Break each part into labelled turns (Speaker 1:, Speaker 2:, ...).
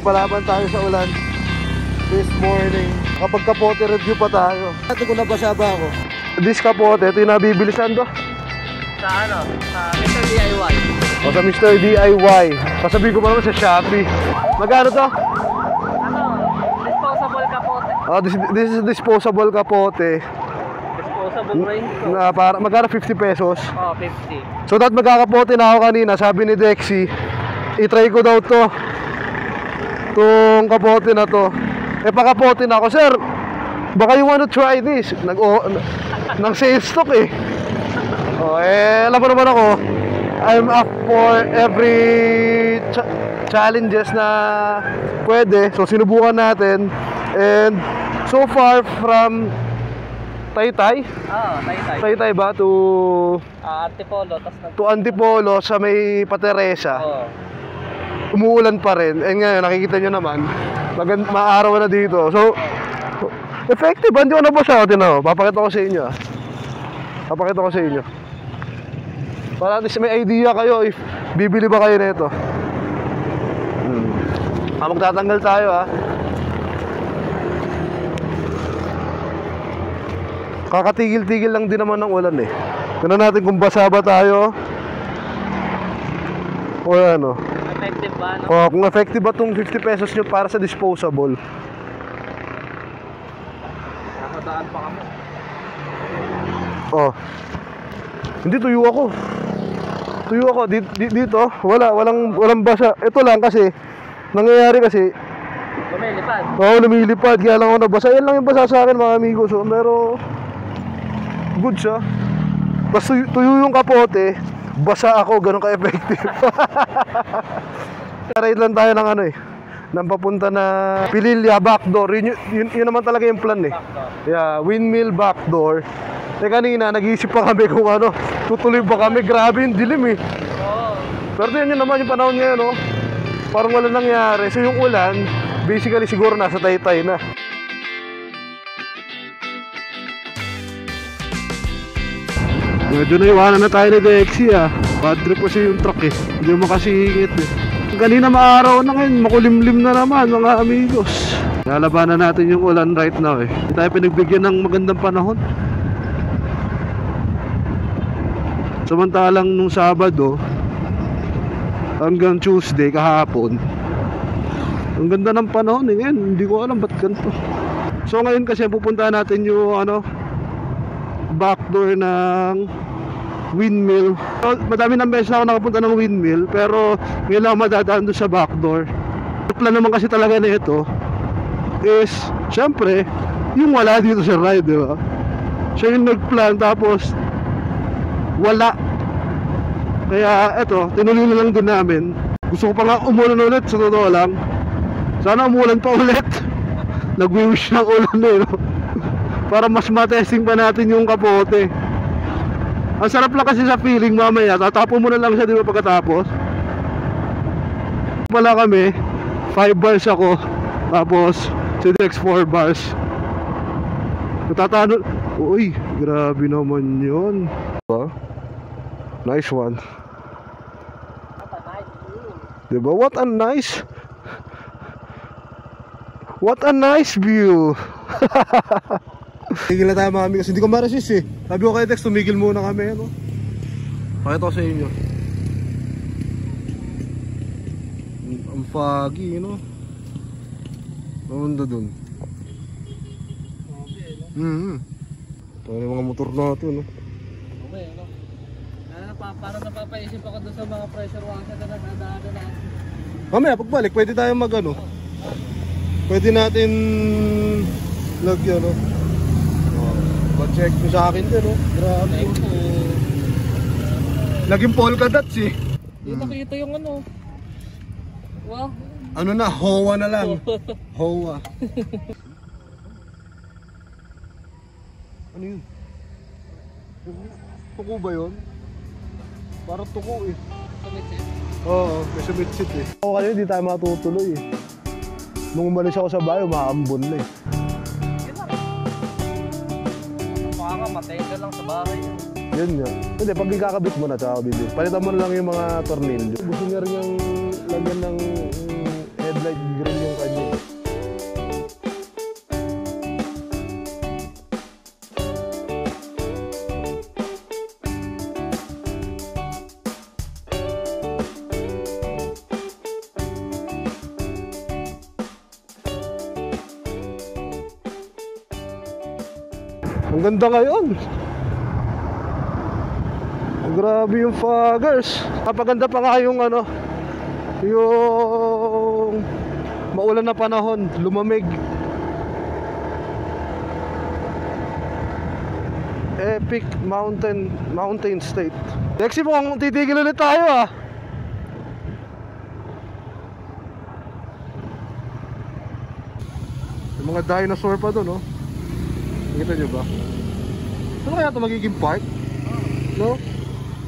Speaker 1: Palaban tayo sa ulan this morning. Kapag kapote review pa tayo. Ito kung nabasa ba ako? This kapote, ito yung nabibilisan to.
Speaker 2: Sa ano? Sa Mr. DIY.
Speaker 1: O sa Mr. DIY. Pasabi ko pa naman sa Shopee. Magkano to?
Speaker 2: Ano? Disposable kapote.
Speaker 1: Oh, this is disposable kapote.
Speaker 2: Disposable rin to.
Speaker 1: Na para magkano 50 pesos.
Speaker 2: Oh, 50.
Speaker 1: So that magkakapote na ako kanina, sabi ni Dexy, i-try ko daw to. Tong kapote na to. Eh pakapote na ako, sir. Baka you wanna try this? Nang sales stock eh. Oh, alam mo naman ako, I'm up for every challenges na pwede. So sinubukan natin. And so far from Taytay?
Speaker 2: Taytay.
Speaker 1: Taytay ba to
Speaker 2: Antipolo.
Speaker 1: to Antipolo sa may Pateresa. Umuulan pa rin. Eh ngayon nakikita nyo naman, maaraw na dito. So effective, hindi ko nabasa. Tinaw, papakita ko sa inyo. Papakita ko sa inyo. Para at least may idea kayo if bibili ba kayo nito. Magtatanggal tayo ha. Kakatigil-tigil lang din naman ng ulan eh. Tignan natin kung basa ba tayo o ano.
Speaker 2: Effective ba? No?
Speaker 1: O kung effective ba itong 50 pesos nyo para sa disposable.
Speaker 2: Nakadaan pa kami.
Speaker 1: Oh. Hindi, tuyo ako. Tuyo ako dito. Walang basa. Ito lang kasi nangyayari kasi
Speaker 2: lumilipad.
Speaker 1: Oo, lumilipad. Kaya lang ako nabasa. Yan lang yung basa sa akin mga amigo. So, pero good siya. Basta tuyo yung kapote, basa ako. Ganun ka-effective. Ride lang tayo ng ano eh, nang papunta na Pililya backdoor. Yun naman talaga yung plan eh. Yeah, windmill backdoor. Eh kanina nag-iisip pa kami kung ano, tutuloy ba kami. Grabe yung dilim eh. Pero yun naman yung panahon ngayon oh. Parang wala nangyari. So yung ulan basically siguro nasa Taytay na. Medyo naiwanan na tayo ni Dexy ah. Bad trip kasi yung truck eh. Hindi mo makasingit eh. Kanina maaraw na ngayon, makulimlim na naman mga amigos. Lalabanan natin yung ulan right now eh. Hindi tayo pinagbigyan ng magandang panahon. Samantalang nung Sabado hanggang Tuesday kahapon, ang ganda ng panahon eh. Ngayon, hindi ko alam ba't ganito. So ngayon kasi pupuntahan natin yung ano, backdoor ng windmill. So, madami ng beses na ako nakapunta ng windmill, pero ngayon lang madadaan doon sa backdoor. Yung plan naman kasi talaga na ito is, syempre, yung wala dito sa ride, di ba? Siya yung nagplan, tapos wala. Kaya eto, tinuloy na lang din namin. Gusto ko pa nga umulan ulit, sa totoo lang. Sana umulan pa ulit. Nag-wish ng ulan eh, no? Para mas matesting pa natin yung kapote. Ang sarap lang kasi sa feeling mamaya. Tatapo mo na lang siya, di ba, pagkatapos. Pala kami 5 bars ako, tapos si Dex 4 bars. Natatano. Uy, grabe naman yun. Nice one. Diba? What a nice view. Tigil na tayo mga amigos. Hindi ko ma-resist eh. Sabi ko kay Dex, tumigil muna kami, ano? Pakita ko sa inyo. Ang foggy, no? Mamanda dun. Ito yung mga motor natin, no?
Speaker 2: Okay, ano? Parang napapaisip ako doon sa mga pressure washer na nagdadaan na.
Speaker 1: Mamaya, pagbalik, pwede tayo mag, ano? Pwede natin lagyan, no? Pa-check nyo sa akin din, no? Grabe. Laging polka dots, eh.
Speaker 2: Hindi nakita yung ano. Wow.
Speaker 1: Ano na, hoa na lang. Hoa. Ano yun? Tuko ba yun? Parang tuko eh.
Speaker 2: Sumitsit?
Speaker 1: Oo, may sumitsit eh. Ako kanina hindi tayo matutuloy eh. Nung umalis ako sa bayo, maambon na eh.
Speaker 2: Baka nga, matay ka lang sa bahay.
Speaker 1: Yun nga. Hindi, pag ikakabit mo na, tsaka bibit. Palitan mo na lang yung mga tornilyo. Gusto niya rin yung lagyan ng headlight light green yung kanya. Ang ganda ngayon. Grabe yung foggers. Kapaganda pa nga yung ano, yung maulan na panahon, lumamig. Epic mountain state. Lexi, mukhang titigil ulit tayo ah. Yung mga dinosaur pa doon, no? Nakita nyo ba? Ano kaya ito magiging park? No?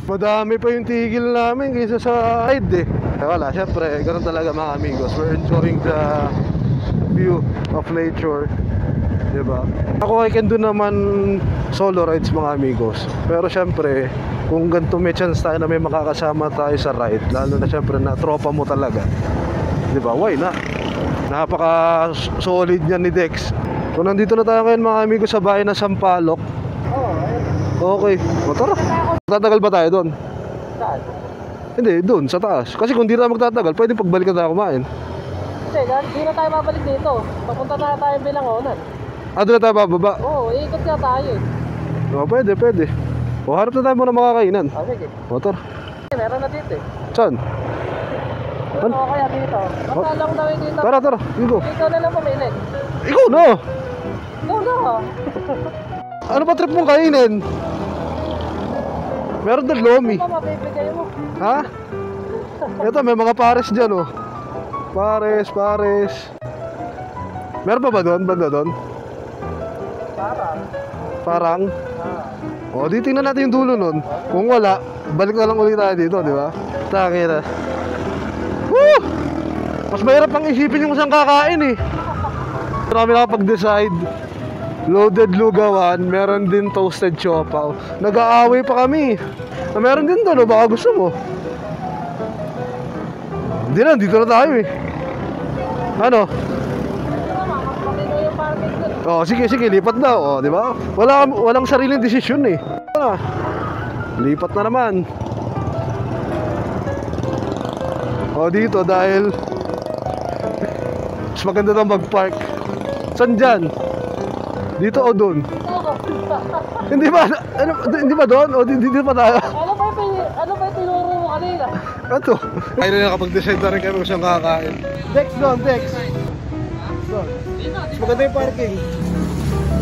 Speaker 1: Madami pa yung tigil namin kaysa sa ride eh. Wala, syempre, ganun talaga mga amigos. We're enjoying the view of nature. Diba? Ako I can do naman solo rides mga amigos. Pero syempre, kung ganito may chance tayo na may makakasama tayo sa ride, lalo na syempre na tropa mo talaga, diba? Why not? Napaka solid niyan ni Dex. So nandito na tayo ngayon mga amigos sa bahay ng Sampaloc. Okay, o tara. Magtatagal ba tayo doon?
Speaker 2: Saan?
Speaker 1: Hindi, doon sa taas. Kasi kung di tayo magtatagal, pwede pagbalikan tayo kumain.
Speaker 2: Hindi, di na tayo babalik dito. Papunta na tayo Bilangonan.
Speaker 1: Ah, doon na tayo bababa?
Speaker 2: Oo, iikot nga tayo eh.
Speaker 1: O, pwede. O, harap na tayo muna makakainan.
Speaker 2: Sige.
Speaker 1: O, tara.
Speaker 2: Meron na dito eh.
Speaker 1: Saan?
Speaker 2: Ano kaya dito? Masalang daw yung dito.
Speaker 1: Tara, dito.
Speaker 2: Ikaw na lang pumili.
Speaker 1: Ikaw na!
Speaker 2: Ikaw na ha.
Speaker 1: Ano pa trip mong kainin? Meron doon lomi.
Speaker 2: Ano ba mabibigay mo?
Speaker 1: Ha? Ito, may mga pares dyan, oh. Pares. Meron pa ba doon? Banda doon? Parang? O, di tingnan natin yung dulo nun. Kung wala, balik na lang ulit tayo dito, di ba? Takira. Woo! Mas mahirap pang isipin yung isang kakain eh. Kami nakapag-decide. Loaded lugawan, meron din toasted siopaw. Nag-aaway pa kami. Meron din doon, baka gusto mo. Hindi na, dito na tayo eh. Ano? Oh, sige, lipat na, oh, di ba? Walang sariling desisyon eh. Lipat na naman. Oh, dito dahil mas maganda daw mag-park. Saan dyan? Dito o doon? Hindi ba doon? O dito pa tayo?
Speaker 2: Ano ba yung tinuro mo kanina?
Speaker 1: Ito. Kaya na nakapag-decide na rin kami kung saan kakain. Dex doon, Dex. Doon. Mas maganda yung parking.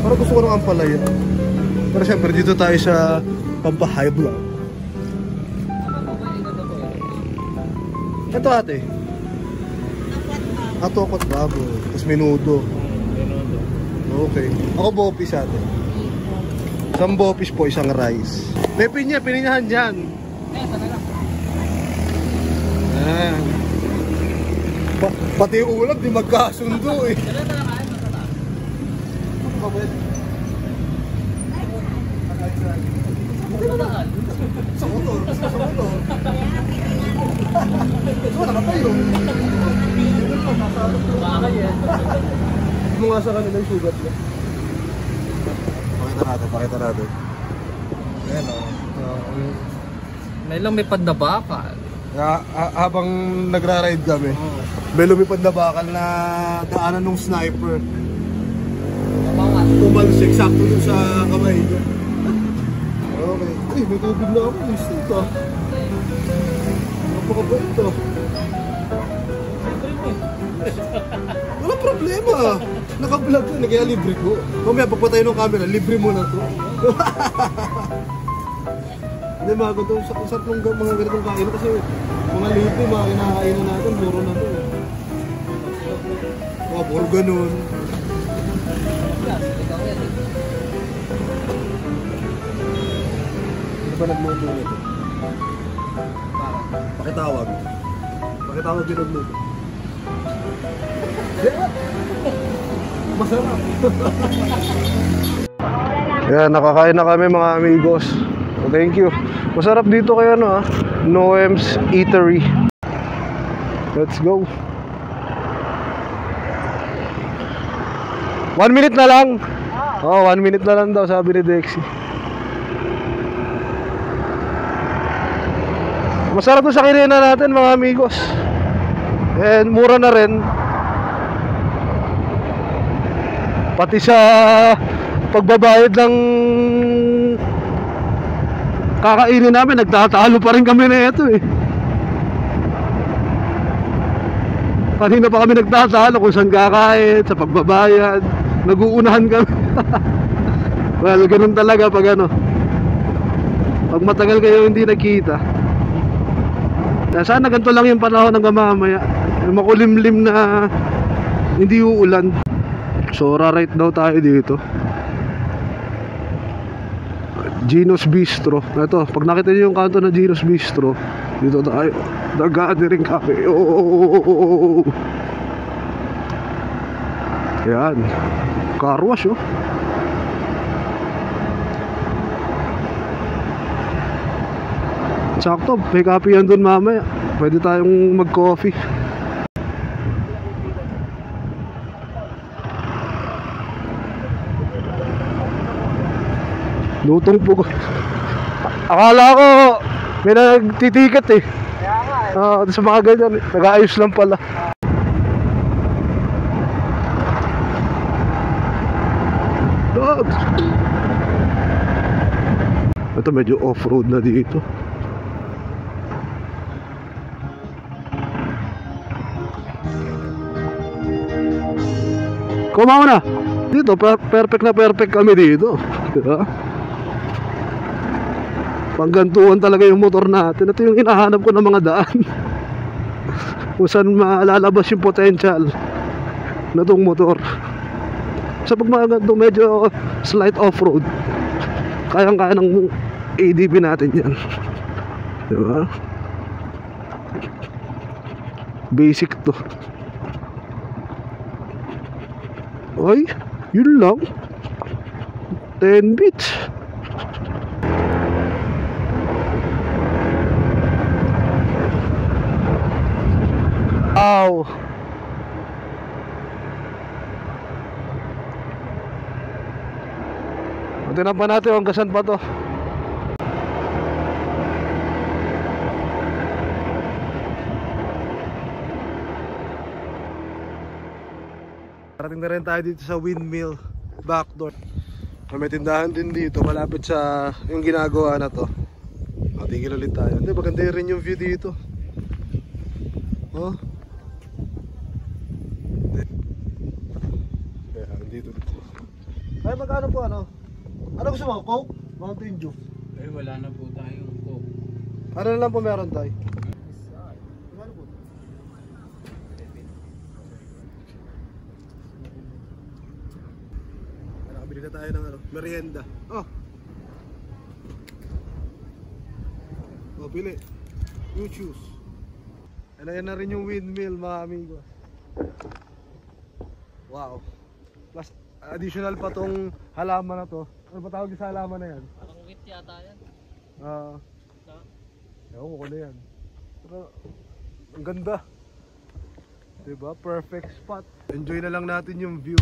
Speaker 1: Parang gusto ko ng Ampalaya. Pero syempre dito tayo sa Pampahigh Block. Ito ate. Atokot babo. Tapos menudo. Okay. Ako bopis ate. Isang bopis po, isang rice. May pininyahan dyan. Ayan. Pati yung ulam di magkasundo eh. Sa motor. So, nakatayo.
Speaker 2: Baka yan.
Speaker 1: Mga sa kanila yung sugat niya. Pakita natin. Ayan o.
Speaker 2: May lumipad na bakal.
Speaker 1: Habang nagra-ride kami, may lumipad na bakal na daanan ng sniper. Tumalsik sakto dun sa kamay niya. Okay. Ay, may tubig na ako. Gusto ito. Napakabait ito. Walang problema. Naka-vlog ko, kaya libre ko. Mamaya pagpatay ng camera, libre mo na to. Hindi mga ganito, sarap ng mga ganitong kain kasi mga libre, mga kinakainan natin, muro na to. Mga puro ganun. Hindi ba nagluto nito? Pakitawag. Pakitawag din nagluto. Masarap. Yan, nakakain na kami mga amigos. Thank you. Masarap dito kaya Noem's Eatery. Let's go. 1 minute na lang. Oo, 1 minute na lang daw sabi ni Dexy. Masarap to sa kinina natin mga amigos. And mura na rin. Pati sa pagbabayad ng kakainin namin, nagtatalo pa rin kami na ito eh. Kanina pa kami nagtatalo kung saan kakain, sa pagbabayad. Nag-uunahan kami. Well, ganun talaga pag ano, pag matagal kayo hindi nakita. Sana ganito lang yung panahon hanggang mamaya. Makulimlim na hindi uulan. So ra-right daw tayo dito, Gino's Bistro. Ito, pag nakita niyo yung kanto na Gino's Bistro, dito tayo. Nag-gathering kami. Oh. Yan. Car wash oh. Sakto, may kape yan dun mamaya. Pwede tayong mag-coffee. Lutong pugo. Akala ko may nagtitiket eh.
Speaker 2: Kaya nga eh.
Speaker 1: Sa mga ganyan, nag-aayos lang pala. Ito medyo off-road na dito. Kumawa na. Dito, perfect na perfect kami dito. Diba? Panggantuhan talaga yung motor natin. Ito yung hinahanap ko ng mga daan. Kung saan malalabas yung potential na itong motor. Sa pagmaganto medyo slight off-road, kayang-kaya ng ADB natin yan. Diba? Basic to. Ay, yun lang. 10 bits. Wow. Tingnan pa natin hanggang saan pa to. Parating na rin tayo dito sa windmill backdoor. May tindahan din dito malapit sa yung ginagawa na to. Tigil ulit tayo. Hindi, maganda rin yung view dito. Oh. Dito. Ay, magkano po ano? Ano gusto mo? Coke? Mountain Dew?
Speaker 2: Eh, wala na po tayong coke.
Speaker 1: Ano na lang po meron tayo? Ano po? Nakabili na tayo ng ano, merienda. Oh! Oh, pili. You choose. Ano yan na rin yung windmill mga amigos. Wow. Plus additional pa tong halaman na to. Ano ba tawag sa halaman na yan?
Speaker 2: Parang wheat yata yan.
Speaker 1: Ewan ko kung ano yan. Pero ang ganda. Diba? Perfect spot. Enjoy na lang natin yung view.